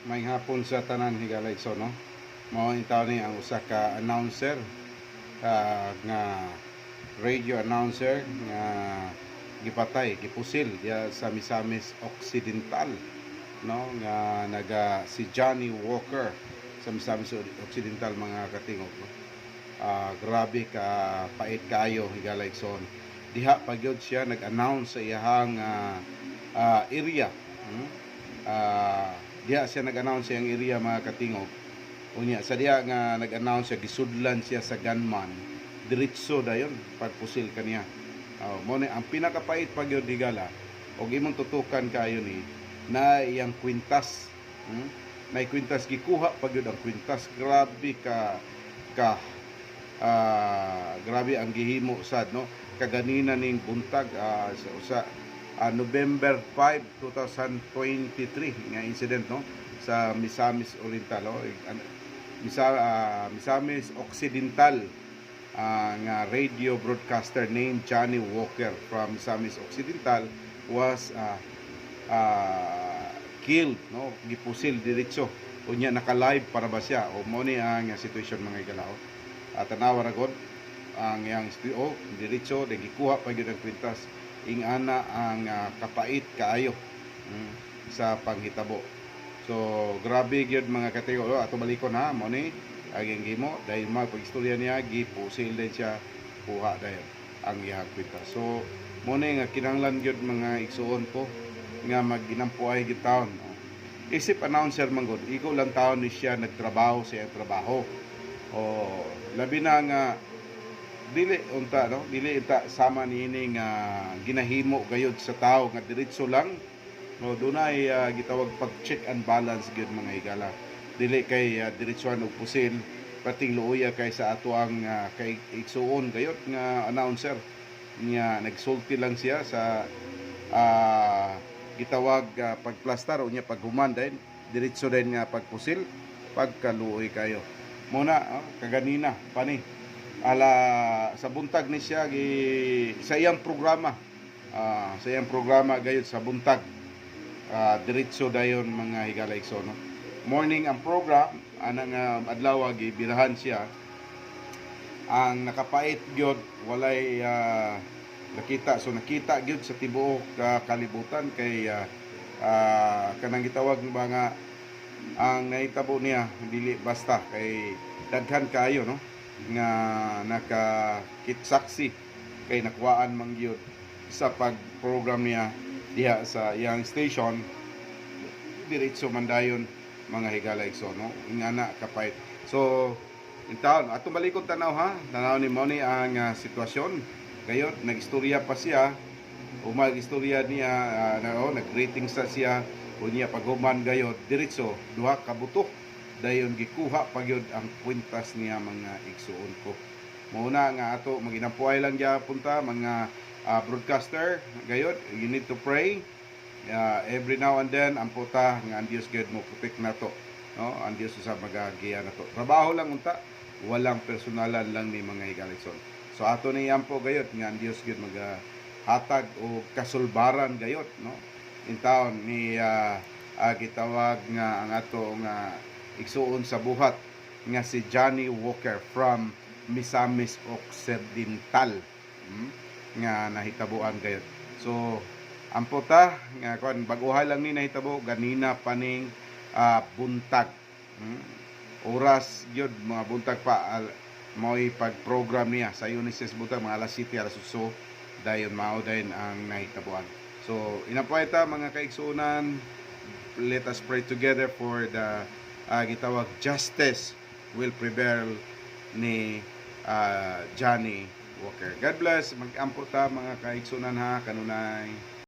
May hapon sa tanan higalay so no. Mao in taon ni ang usa ka announcer nga radio announcer nga gipatay, gipusil diya sa Misamis Occidental no nga si Johnny Walker sa Misamis Occidental mga katingog no. Grabe ka pait kaayo higalay son. Diha pa gyud siya nag-announce sa iyang area. Diha siya nag-announce sa iyang area mga katingog. Unya sa diha nga nag-announce siya gisudlan siya sa gunman. Diretso dayon pagpusil kaniya. Mo ni ang pinakapait pa gyud digala og imong tutukan kayo ni na iyang kwintas. Na kwintas gikuha pa gyud ang kwintas. Grabe grabe ang gihimo sad no kaganina ning buntag sa November 5, 2023 nga incident no sa Misamis Oriental Misamis Occidental nga radio broadcaster named Johnny Walker from Misamis Occidental was killed no gipusil diretso unya naka-live para ba siya o mo ni ang situation mga igalaw tanawa ra gud ang yang diretso de gikuha pa gyud ang kwintas ing ana ang kapait kaayo sa panghitabo. So grabe gyud mga katigo ato balikon ha mo ni aging gimo dahil pag-istorya niya gipusil din siya kuha dayon ang iyang kwintas. So mo ni nga kinahanglan gyud mga igsuon ko nga maginampuay gyud taon. Isip announcer man gud ikaw lang taon ni siya nagtrabaho sa iyang trabaho. Labi na nga dili unta sama niini nga ginahimo gayud sa tao nga diretso lang no dunay gitawag pag check and balance gyud mga higala dili kay diretsuhan og pusil pating luoya kay sa ato ang kay igsuon gayud nga announcer nga nagsulti lang siya sa gitawag pagplastar unya paghuman din diretso din nga pagpusil pagkaluoy kayo muna kaganina pani sa buntag ni siya sa iyang programa gayud sa buntag diretso dayon mga higalay so no morning ang program anang adlaw gibirahan siya ang nakapait gyud walay nakita gyud sa tibuok kalibutan kay kanang gitawag mga ang nahitabo niya dili basta kay daghan kayo no nga nakakitsaksi kay nakuhaan man gyud sa pag-program niya diha sa iyang station diretso man dayon mga higalay so no ingana kapait so intaon ato balikod tanaw ni Moni ang sitwasyon gayud nagistorya pa siya istorya niya nag-rating sa siya unya paghuman gayod diretso duha ka butok dayon gikuha pagyud ang kwintas niya mga igsuon ko muna nga ato maginampuay lang dia punta mga broadcaster gayod you need to pray every now and then ang puta nga ang Dios gid mo protect nato no ang Dios sa magagiya nato trabaho lang unta walang personalan lang ni mga higalison so ato ni ampo gayod nga ang Dios gid hatag o kasulbaran gayod no in taon ni gitawag nga ang ato nga igsuon sa buhat nga si Johnny Walker from Misamis Occidental nga nahitabuan gayud so ampo ta nga kon baguhay lang ni nahitabo ganina paning buntag oras gyud mga buntag pa mo'y pag-program niya sa Unicef buntag mga alas 7 alas 8 dayon mao dayon ang nahitabuan so inapuay ta mga kaigsuonan let us pray together for the gitawag justice will prevail ni Johnny Walker. God bless. Mag-ampo ta mga kaigsunan kanunay.